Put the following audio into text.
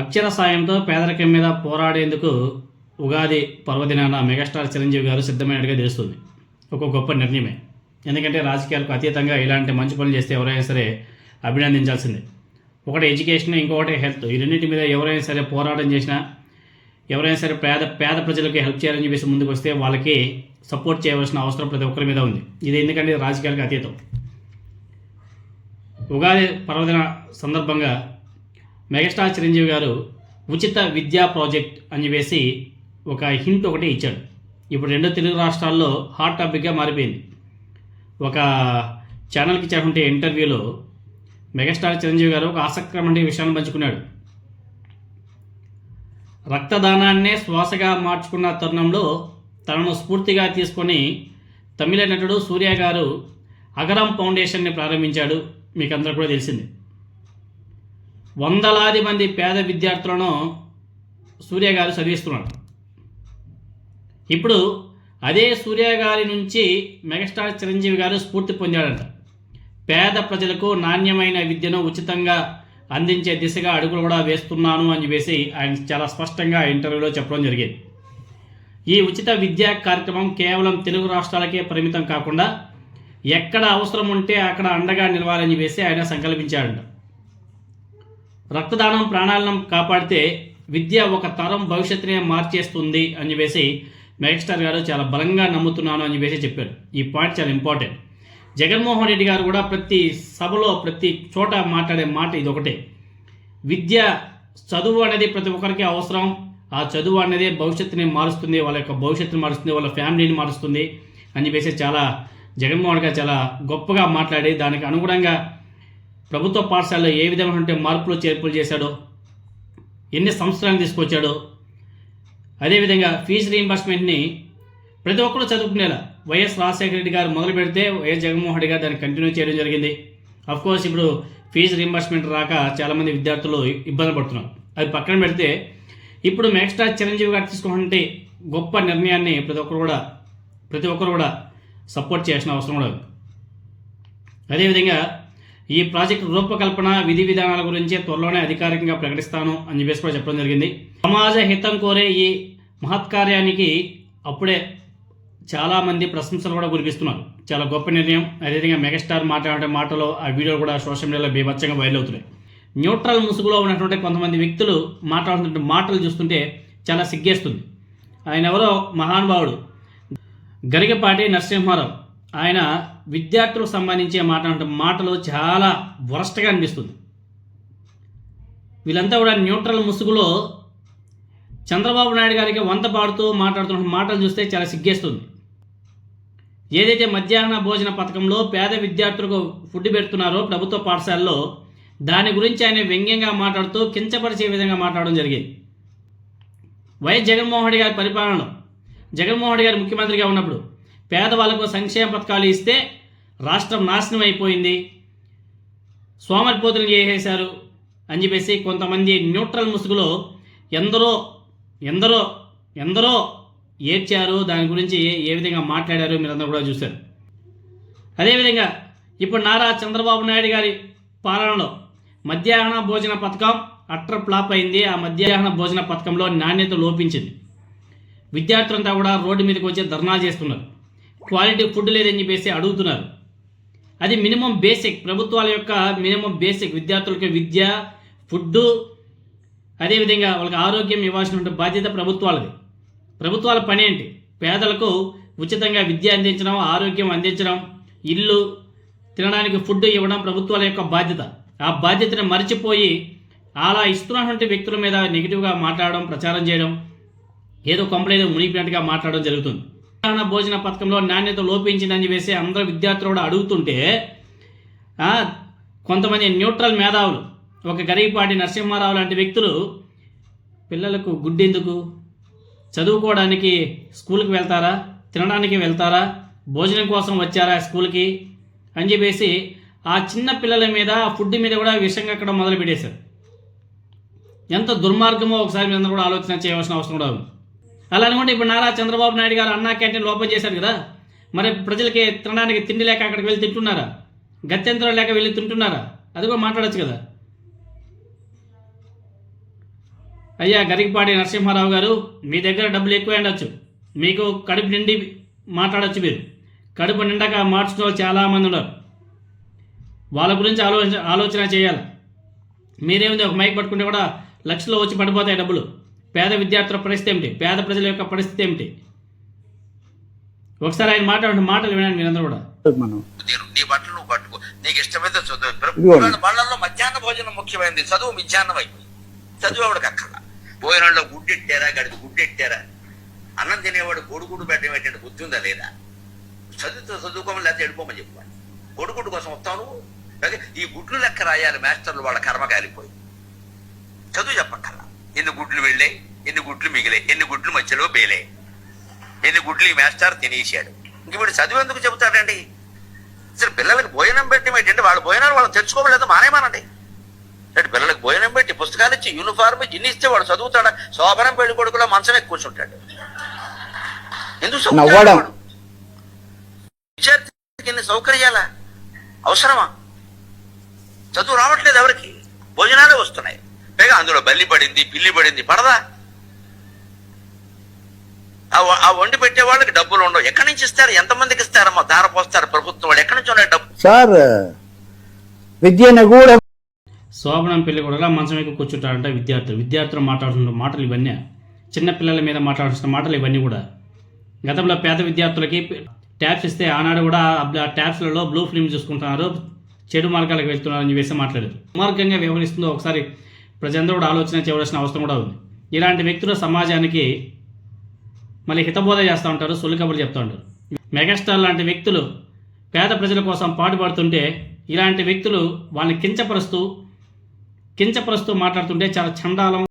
అక్షర సాయంతో పేదరికం మీద పోరాడేందుకు ఉగాది పర్వదినాన మెగాస్టార్ చిరంజీవి గారు సిద్ధమైనట్టుగా తెలుస్తుంది. ఒక గొప్ప నిర్ణయమే. ఎందుకంటే రాజకీయాలకు అతీతంగా ఇలాంటి మంచి పనులు చేస్తే ఎవరైనా సరే అభినందించాల్సిందే. ఒకటి ఎడ్యుకేషన్, ఇంకొకటి హెల్త్. ఈ రెండింటి మీద ఎవరైనా సరే పోరాటం చేసినా, ఎవరైనా సరే పేద ప్రజలకు హెల్ప్ చేయాలని చెప్పేసి ముందుకు వస్తే వాళ్ళకి సపోర్ట్ చేయవలసిన అవసరం ప్రతి ఒక్కరి మీద ఉంది. ఇది ఎందుకంటే రాజకీయాలకు అతీతం. ఉగాది పర్వదిన సందర్భంగా మెగాస్టార్ చిరంజీవి గారు ఉచిత విద్యా ప్రాజెక్ట్ అని చెప్పేసి ఒక హింట్ ఒకటి ఇచ్చాడు. ఇప్పుడు రెండు తెలుగు రాష్ట్రాల్లో హాట్ టాపిక్గా మారిపోయింది. ఒక ఛానల్కి ఇచ్చినటువంటి ఇంటర్వ్యూలో మెగాస్టార్ చిరంజీవి గారు ఒక ఆసక్తికరమైన విషయాన్ని పంచుకున్నాడు. రక్తదానాన్నే శ్వాసగా మార్చుకున్న తరుణంలో తనను స్ఫూర్తిగా తీసుకొని తమిళ నటుడు సూర్య గారు అగరం ఫౌండేషన్ని ప్రారంభించాడు. మీకు అందరూ కూడా తెలిసింది. వందలాది మంది పేద విద్యార్థులను సూర్య గారు చదివిస్తున్నాడు. ఇప్పుడు అదే సూర్య గారి నుంచి మెగాస్టార్ చిరంజీవి గారు స్ఫూర్తి పొందాడంట. పేద ప్రజలకు నాణ్యమైన విద్యను ఉచితంగా అందించే దిశగా అడుగులు కూడా వేస్తున్నాను అని చెప్పేసి ఆయన చాలా స్పష్టంగా ఇంటర్వ్యూలో చెప్పడం జరిగింది. ఈ ఉచిత విద్యా కార్యక్రమం కేవలం తెలుగు రాష్ట్రాలకే పరిమితం కాకుండా ఎక్కడ అవసరం ఉంటే అక్కడ అండగా నిలవాలని చెప్పేసి ఆయన సంకల్పించాడంట. రక్తదానం ప్రాణాలను కాపాడితే విద్య ఒక తరం భవిష్యత్తునే మార్చేస్తుంది అని చెప్పేసి మెగాస్టార్ గారు చాలా బలంగా నమ్ముతున్నాను అని చెప్పేసి చెప్పారు. ఈ పాయింట్ చాలా ఇంపార్టెంట్. జగన్మోహన్ రెడ్డి గారు కూడా ప్రతి సభలో ప్రతి చోట మాట్లాడే మాట ఇదొకటే. విద్య, చదువు అనేది ప్రతి ఒక్కరికి అవసరం. ఆ చదువు అనేది భవిష్యత్తుని మారుస్తుంది, వాళ్ళ యొక్క భవిష్యత్తుని మారుస్తుంది, వాళ్ళ ఫ్యామిలీని మారుస్తుంది అని చెప్పేసి చాలా జగన్మోహన్ గారు చాలా గొప్పగా మాట్లాడి దానికి అనుగుణంగా ప్రభుత్వ పాఠశాలలో ఏ విధమైనటువంటి మార్పులు చేర్పులు చేశాడో, ఎన్ని సంవత్సరాలు తీసుకొచ్చాడో, అదేవిధంగా ఫీజు రీయింబర్స్మెంట్ని ప్రతి ఒక్కరు చదువుకునేలా వైఎస్ రాజశేఖర రెడ్డి గారు మొదలు పెడితే వైఎస్ జగన్మోహన్ రెడ్డి గారు దాన్ని కంటిన్యూ చేయడం జరిగింది. అఫ్కోర్స్ ఇప్పుడు ఫీజు రీయింబర్స్మెంట్ రాక చాలామంది విద్యార్థులు ఇబ్బంది పడుతున్నారు. అది పక్కన పెడితే ఇప్పుడు మెగాస్టార్ చిరంజీవి గారు తీసుకున్నటువంటి గొప్ప నిర్ణయాన్ని ప్రతి ఒక్కరు కూడా సపోర్ట్ చేయాల్సిన అవసరం కూడా ఉంది. అదేవిధంగా ఈ ప్రాజెక్టు రూపకల్పన విధి విధానాల గురించి త్వరలోనే అధికారికంగా ప్రకటిస్తాను అని చెప్పేసి కూడా చెప్పడం జరిగింది. సమాజ హితం కోరే ఈ మహత్కార్యానికి అప్పుడే చాలామంది ప్రశంసలు కూడా కురిపిస్తున్నారు. చాలా గొప్ప నిర్ణయం. అదేవిధంగా మెగాస్టార్ మాట్లాడే మాటలో ఆ వీడియో కూడా సోషల్ మీడియాలో బీభత్సంగా వైరల్ అవుతున్నాయి. న్యూట్రల్ ముసుగులో ఉన్నటువంటి కొంతమంది వ్యక్తులు మాట్లాడుతున్న మాటలు చూస్తుంటే చాలా సిగ్గేస్తుంది. ఆయన ఎవరో మహానుభావుడు గరికపాటి నరసింహారావు. ఆయన విద్యార్థులకు సంబంధించి మాట్లాడే మాటలు చాలా వరస్ట్గా అనిపిస్తుంది. వీళ్ళంతా కూడా న్యూట్రల్ ముసుగులో చంద్రబాబు నాయుడు గారికి వంత పాడుతూ మాట్లాడుతున్న మాటలు చూస్తే చాలా సిగ్గేస్తుంది. ఏదైతే మధ్యాహ్న భోజన పథకంలో పేద విద్యార్థులకు ఫుడ్ పెడుతున్నారో ప్రభుత్వ పాఠశాలలో, దాని గురించి ఆయన వ్యంగ్యంగా మాట్లాడుతూ కించపరిచే విధంగా మాట్లాడడం జరిగింది. వైఎస్ జగన్మోహన్ రెడ్డి గారి పరిపాలనలో, జగన్మోహన్ రెడ్డి గారు ముఖ్యమంత్రిగా ఉన్నప్పుడు పేదవాళ్లకు సంక్షేమ పథకాలు ఇస్తే రాష్ట్రం నాశనం అయిపోయింది, సోమరిపోతులు చేసేశారు అని చెప్పేసి కొంతమంది న్యూట్రల్ ముసుగులో ఎందరో ఏడ్చారు. దాని గురించి ఏ విధంగా మాట్లాడారో మీరందరూ కూడా చూశారు. అదేవిధంగా ఇప్పుడు నారా చంద్రబాబు నాయుడు గారి పాలనలో మధ్యాహ్న భోజన పథకం అట్టర్ ఫ్లాప్ అయింది. ఆ మధ్యాహ్న భోజన పథకంలో నాణ్యత లోపించింది. విద్యార్థులంతా కూడా రోడ్డు మీదకి వచ్చి ధర్నా చేస్తున్నారు. క్వాలిటీ ఫుడ్ లేదని చెప్పేసి అడుగుతున్నారు. అది మినిమం బేసిక్, ప్రభుత్వాల యొక్క మినిమం బేసిక్. విద్యార్థులకి విద్య, ఫుడ్డు, అదేవిధంగా వాళ్ళకి ఆరోగ్యం ఇవ్వాల్సిన బాధ్యత ప్రభుత్వాలది. ప్రభుత్వాల పని ఏంటి? పేదలకు ఉచితంగా విద్య అందించడం, ఆరోగ్యం అందించడం, ఇల్లు, తినడానికి ఫుడ్ ఇవ్వడం ప్రభుత్వాల యొక్క బాధ్యత. ఆ బాధ్యతను మర్చిపోయి అలా ఇస్తున్నటువంటి వ్యక్తుల మీద నెగిటివ్గా మాట్లాడడం, ప్రచారం చేయడం, ఏదో కొంపలేదో మునిగినట్టుగా మాట్లాడడం జరుగుతుంది. మధ్యాహ్న భోజన పథకంలో నాణ్యత లోపించిందని చెప్పేసి అందరూ విద్యార్థులు కూడా అడుగుతుంటే కొంతమంది న్యూట్రల్ మేధావులు, ఒక గరికపాటి నరసింహారావు లాంటి వ్యక్తులు పిల్లలకు గుడ్డెందుకు, చదువుకోవడానికి స్కూల్కి వెళ్తారా, తినడానికి వెళ్తారా, భోజనం కోసం వచ్చారా స్కూల్కి అని చెప్పేసి ఆ చిన్న పిల్లల మీద, ఫుడ్ మీద కూడా విషంగా అక్కడ మొదలు పెట్టేశారు. ఎంత దుర్మార్గమో ఒకసారి మీద కూడా ఆలోచన చేయవలసిన అవసరం కూడా ఉంది. అలా అనుకుంటే ఇప్పుడు నారా చంద్రబాబు నాయుడు గారు అన్నా క్యాంటీన్లు ఓపెన్ చేశారు కదా, మరి ప్రజలకి తినడానికి తిండి లేక అక్కడికి వెళ్ళి తింటున్నారా? గత్యంతరం లేక వెళ్ళి తింటున్నారా? అది కూడా మాట్లాడచ్చు కదా. అయ్యా గరికపాటి నరసింహారావు గారు, మీ దగ్గర డబ్బులు ఎక్కువ ఉండొచ్చు, మీకు కడుపు నిండి మాట్లాడచ్చు, మీరు కడుపు నిండాక మార్చుకునే వాళ్ళు చాలామంది ఉన్నారు, వాళ్ళ గురించి ఆలోచన చేయాలి. మీరేముంది ఒక మైక్ పట్టుకుంటే కూడా లక్షల్లో వచ్చి పడిపోతాయి డబ్బులు. పేద విద్యార్థుల పరిస్థితి ఏమిటి, పేద ప్రజల యొక్క పరిస్థితి ఏమిటి? ఒకసారి ఆయన మాట్లాడిన మాటలు వినండి మీరందరూ కూడా. నీ బట్టలు నువ్వు పట్టుకో, నీకు ఇష్టమైతే చదువు. బళ్ళల్లో మధ్యాహ్న భోజనం ముఖ్యమైనది, చదువు మిధ్యాహ్నం అయిపోయింది. చదువు ఎవడికి అక్కర్లా. భోజనంలో గుడ్డెట్టారా, గడికి గుడ్డెట్టారా, అన్నం తినేవాడు కొడుకుడు పెట్టడం ఏంటంటే బుద్ధి ఉందా లేదా? చదువుకోమని లేకపోతే వెళ్ళిపోమని చెప్పాలి. కొడుకుడు కోసం వస్తాను. ఈ గుడ్లు లెక్క రాయాలి మాస్టర్లు, వాళ్ళ కర్మ కాలిపోయి. చదువు చెప్పక్కర్లా. ఎన్ని గుడ్లు వెళ్ళాయి, ఎన్ని గుడ్లు మిగిలాయి, ఎన్ని గుడ్లు మధ్యలో బేలే, ఎన్ని గుడ్లు ఈ మాస్టర్ తినేసాడు. ఇంక వీడు చదువు ఎందుకు చెబుతాడండి? అసలు పిల్లలకి భోజనం పెట్టడం ఏంటంటే వాళ్ళ భోజనాలు వాళ్ళు తెచ్చుకోవలేదు, మానేమానండి. అంటే పిల్లలకి భోజనం పెట్టి పుస్తకాలు ఇచ్చి యూనిఫార్మ్ ఇచ్చి ఇన్ని ఇస్తే వాడు చదువుతాడా? శోభనం పెళ్లి కొడుకులో మంచం ఎక్కువ కూర్చుంటాడు. ఎందుకు చదువుతాడు? విద్యార్థికి ఎన్ని సౌకర్యాలా అవసరమా? చదువు రావట్లేదు ఎవరికి, భోజనాలే వస్తున్నాయి. పైగా అందులో బల్లి పడింది, పిల్లి పడింది, పడదా? ఆ వండి పెట్టే వాళ్ళకి డబ్బులు ఉండవు. ఎక్కడి నుంచి ఇస్తారు? ఎంతమందికి ఇస్తారమ్మా? దార పోస్తారు ప్రభుత్వం వాళ్ళు. ఎక్కడి నుంచి ఉన్నాయి డబ్బు? సార్ విద్యను కూడా శోభనం పెళ్లి కూడా మంచం ఎక్కువ కూర్చుంటారంట విద్యార్థులు మాట్లాడుతున్న మాటలు ఇవన్నీ, చిన్నపిల్లల మీద మాట్లాడుతున్న మాటలు ఇవన్నీ కూడా. గతంలో పేద విద్యార్థులకి ట్యాబ్స్ ఇస్తే ఆనాడు కూడా ఆ ట్యాబ్స్లలో బ్లూ ఫిల్మ్ చూసుకుంటున్నారు, చెడు మార్గాలకు వెళ్తున్నారని చెప్పేసి మాట్లాడారు. మార్గంగా వ్యవహరిస్తుందో ఒకసారి ప్రజలందరూ కూడా ఆలోచన చేయవలసిన అవసరం కూడా ఉంది. ఇలాంటి వ్యక్తులు సమాజానికి మళ్ళీ హితబోధ చేస్తూ ఉంటారు, సొల్లు కబుర్లు చెప్తూ ఉంటారు. మెగాస్టార్ లాంటి వ్యక్తులు పేద ప్రజల కోసం పాటుపడుతుంటే ఇలాంటి వ్యక్తులు వాళ్ళని కించపరుస్తూ మాట్లాడుతుంటే చాలా చండాలం.